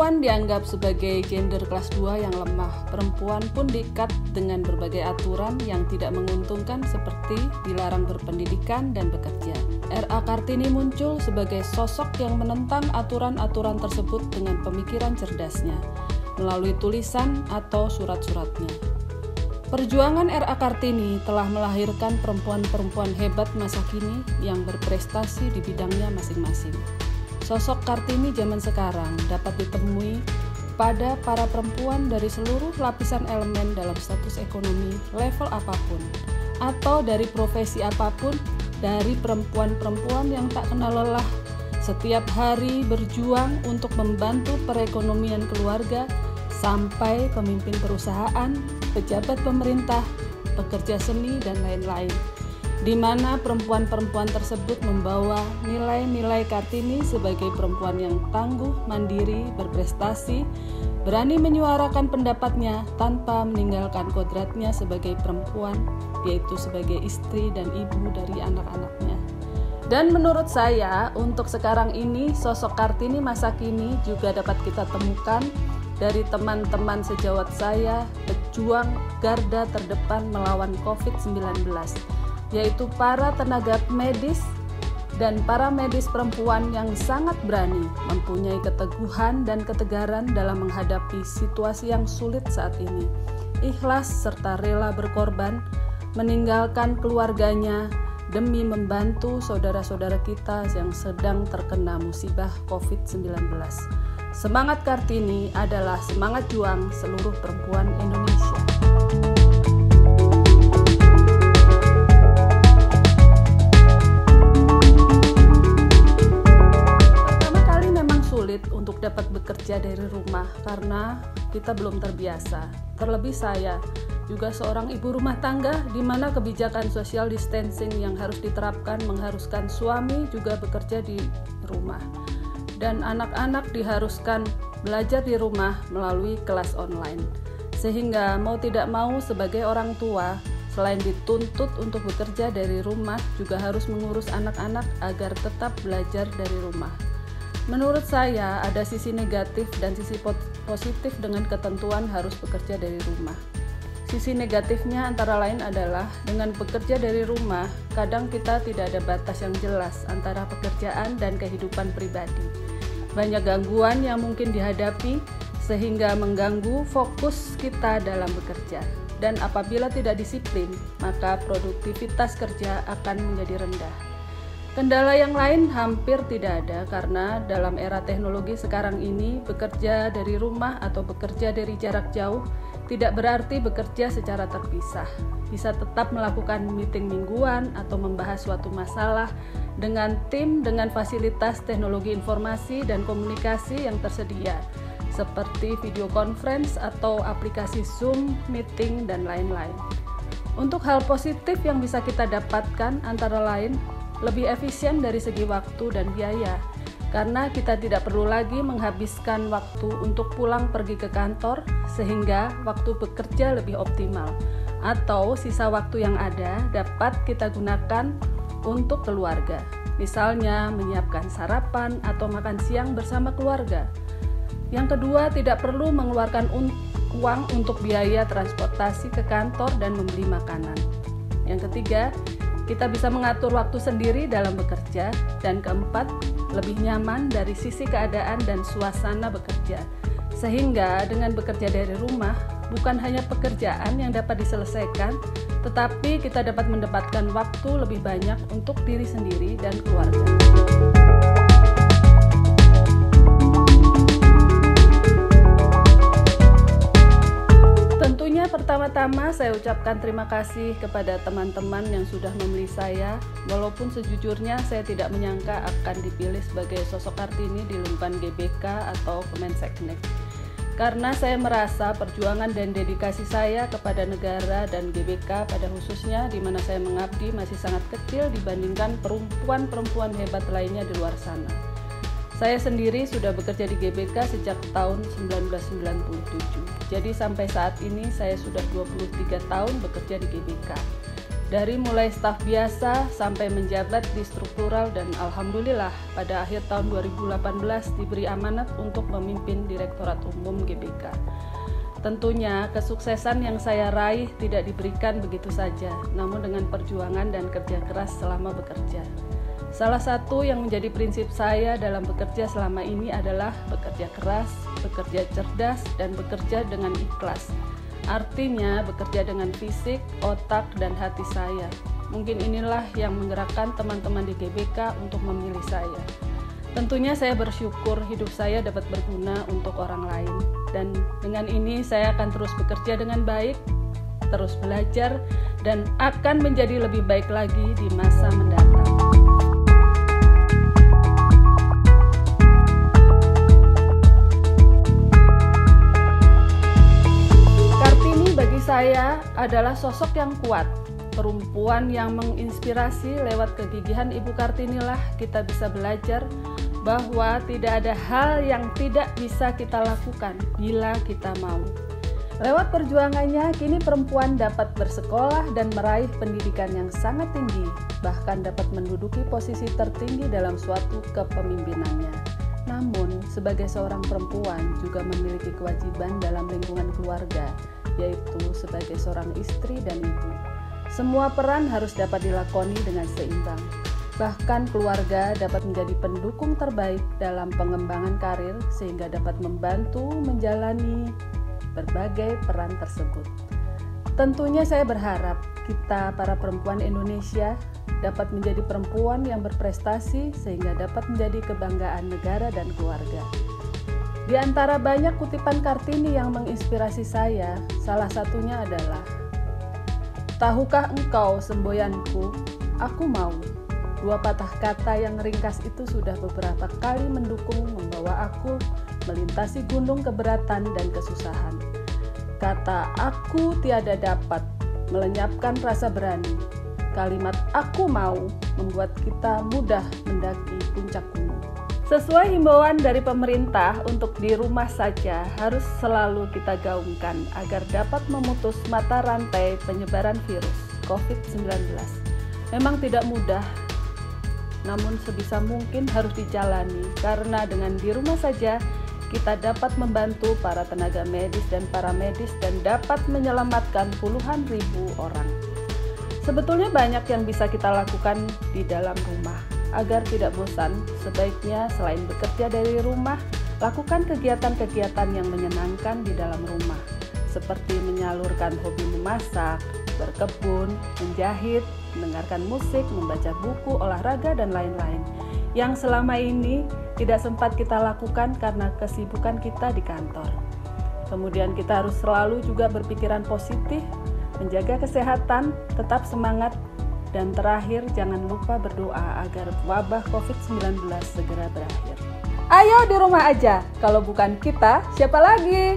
Perempuan dianggap sebagai gender kelas 2 yang lemah. Perempuan pun diikat dengan berbagai aturan yang tidak menguntungkan seperti dilarang berpendidikan dan bekerja. R.A. Kartini muncul sebagai sosok yang menentang aturan-aturan tersebut dengan pemikiran cerdasnya, melalui tulisan atau surat-suratnya. Perjuangan R.A. Kartini telah melahirkan perempuan-perempuan hebat masa kini yang berprestasi di bidangnya masing-masing. Sosok Kartini zaman sekarang dapat ditemui pada para perempuan dari seluruh lapisan elemen dalam status ekonomi level apapun, atau dari profesi apapun, dari perempuan-perempuan yang tak kenal lelah setiap hari berjuang untuk membantu perekonomian keluarga, sampai pemimpin perusahaan, pejabat pemerintah, pekerja seni, dan lain-lain, di mana perempuan-perempuan tersebut membawa nilai-nilai Kartini sebagai perempuan yang tangguh, mandiri, berprestasi, berani menyuarakan pendapatnya tanpa meninggalkan kodratnya sebagai perempuan, yaitu sebagai istri dan ibu dari anak-anaknya. Dan menurut saya, untuk sekarang ini, sosok Kartini masa kini juga dapat kita temukan dari teman-teman sejawat saya, pejuang garda terdepan melawan COVID-19, yaitu para tenaga medis dan para medis perempuan yang sangat berani, mempunyai keteguhan dan ketegaran dalam menghadapi situasi yang sulit saat ini, ikhlas serta rela berkorban, meninggalkan keluarganya demi membantu saudara-saudara kita yang sedang terkena musibah COVID-19. Semangat Kartini adalah semangat juang seluruh perempuan Indonesia. Untuk dapat bekerja dari rumah karena kita belum terbiasa. Terlebih saya juga seorang ibu rumah tangga di mana kebijakan social distancing yang harus diterapkan mengharuskan suami juga bekerja di rumah. Dan anak-anak diharuskan belajar di rumah melalui kelas online. Sehingga mau tidak mau sebagai orang tua, selain dituntut untuk bekerja dari rumah, juga harus mengurus anak-anak agar tetap belajar dari rumah. Menurut saya, ada sisi negatif dan sisi positif dengan ketentuan harus bekerja dari rumah. Sisi negatifnya antara lain adalah dengan bekerja dari rumah, kadang kita tidak ada batas yang jelas antara pekerjaan dan kehidupan pribadi. Banyak gangguan yang mungkin dihadapi sehingga mengganggu fokus kita dalam bekerja. Dan apabila tidak disiplin, maka produktivitas kerja akan menjadi rendah. Kendala yang lain hampir tidak ada karena dalam era teknologi sekarang ini bekerja dari rumah atau bekerja dari jarak jauh tidak berarti bekerja secara terpisah. Bisa tetap melakukan meeting mingguan atau membahas suatu masalah dengan tim dengan fasilitas teknologi informasi dan komunikasi yang tersedia seperti video conference atau aplikasi Zoom, meeting, dan lain-lain. Untuk hal positif yang bisa kita dapatkan antara lain lebih efisien dari segi waktu dan biaya, karena kita tidak perlu lagi menghabiskan waktu untuk pulang pergi ke kantor, sehingga waktu bekerja lebih optimal, atau sisa waktu yang ada dapat kita gunakan untuk keluarga, misalnya menyiapkan sarapan atau makan siang bersama keluarga. Yang kedua, tidak perlu mengeluarkan uang untuk biaya transportasi ke kantor dan membeli makanan. Yang ketiga, kita bisa mengatur waktu sendiri dalam bekerja. Dan keempat, lebih nyaman dari sisi keadaan dan suasana bekerja. Sehingga dengan bekerja dari rumah, bukan hanya pekerjaan yang dapat diselesaikan, tetapi kita dapat mendapatkan waktu lebih banyak untuk diri sendiri dan keluarga. Tentunya pertama-tama saya ucapkan terima kasih kepada teman-teman yang sudah memilih saya, walaupun sejujurnya saya tidak menyangka akan dipilih sebagai sosok Kartini di lingkungan GBK atau Kemenseknek. Karena saya merasa perjuangan dan dedikasi saya kepada negara dan GBK pada khususnya di mana saya mengabdi masih sangat kecil dibandingkan perempuan-perempuan hebat lainnya di luar sana. Saya sendiri sudah bekerja di GBK sejak tahun 1997. Jadi sampai saat ini saya sudah 23 tahun bekerja di GBK. Dari mulai staf biasa sampai menjabat di struktural, dan alhamdulillah pada akhir tahun 2018 diberi amanat untuk memimpin Direktorat Umum GBK. Tentunya kesuksesan yang saya raih tidak diberikan begitu saja, namun dengan perjuangan dan kerja keras selama bekerja. Salah satu yang menjadi prinsip saya dalam bekerja selama ini adalah bekerja keras, bekerja cerdas, dan bekerja dengan ikhlas. Artinya bekerja dengan fisik, otak, dan hati saya. Mungkin inilah yang menggerakkan teman-teman di GBK untuk memilih saya. Tentunya saya bersyukur hidup saya dapat berguna untuk orang lain. Dan dengan ini saya akan terus bekerja dengan baik, terus belajar, dan akan menjadi lebih baik lagi di masa mendatang. Saya adalah sosok yang kuat, perempuan yang menginspirasi. Lewat kegigihan Ibu Kartinilah kita bisa belajar bahwa tidak ada hal yang tidak bisa kita lakukan bila kita mau. Lewat perjuangannya, kini perempuan dapat bersekolah dan meraih pendidikan yang sangat tinggi, bahkan dapat menduduki posisi tertinggi dalam suatu kepemimpinannya. Namun, sebagai seorang perempuan juga memiliki kewajiban dalam lingkungan keluarga, yaitu sebagai seorang istri dan ibu. Semua peran harus dapat dilakoni dengan seimbang. Bahkan keluarga dapat menjadi pendukung terbaik dalam pengembangan karir sehingga dapat membantu menjalani berbagai peran tersebut. Tentunya saya berharap kita para perempuan Indonesia dapat menjadi perempuan yang berprestasi sehingga dapat menjadi kebanggaan negara dan keluarga. Di antara banyak kutipan Kartini yang menginspirasi saya, salah satunya adalah, "Tahukah engkau semboyanku, aku mau." Dua patah kata yang ringkas itu sudah beberapa kali mendukung membawa aku melintasi gunung keberatan dan kesusahan. Kata "aku tiada dapat" melenyapkan rasa berani. Kalimat "aku mau" membuat kita mudah mendaki puncak gunung. Sesuai himbauan dari pemerintah untuk di rumah saja harus selalu kita gaungkan agar dapat memutus mata rantai penyebaran virus COVID-19. Memang tidak mudah, namun sebisa mungkin harus dijalani karena dengan di rumah saja kita dapat membantu para tenaga medis dan paramedis dan dapat menyelamatkan puluhan ribu orang. Sebetulnya banyak yang bisa kita lakukan di dalam rumah. Agar tidak bosan, sebaiknya selain bekerja dari rumah, lakukan kegiatan-kegiatan yang menyenangkan di dalam rumah, seperti menyalurkan hobi memasak, berkebun, menjahit, mendengarkan musik, membaca buku, olahraga, dan lain-lain, yang selama ini tidak sempat kita lakukan karena kesibukan kita di kantor. Kemudian kita harus selalu juga berpikiran positif, menjaga kesehatan, tetap semangat, dan terakhir, jangan lupa berdoa agar wabah COVID-19 segera berakhir. Ayo di rumah aja, kalau bukan kita, siapa lagi?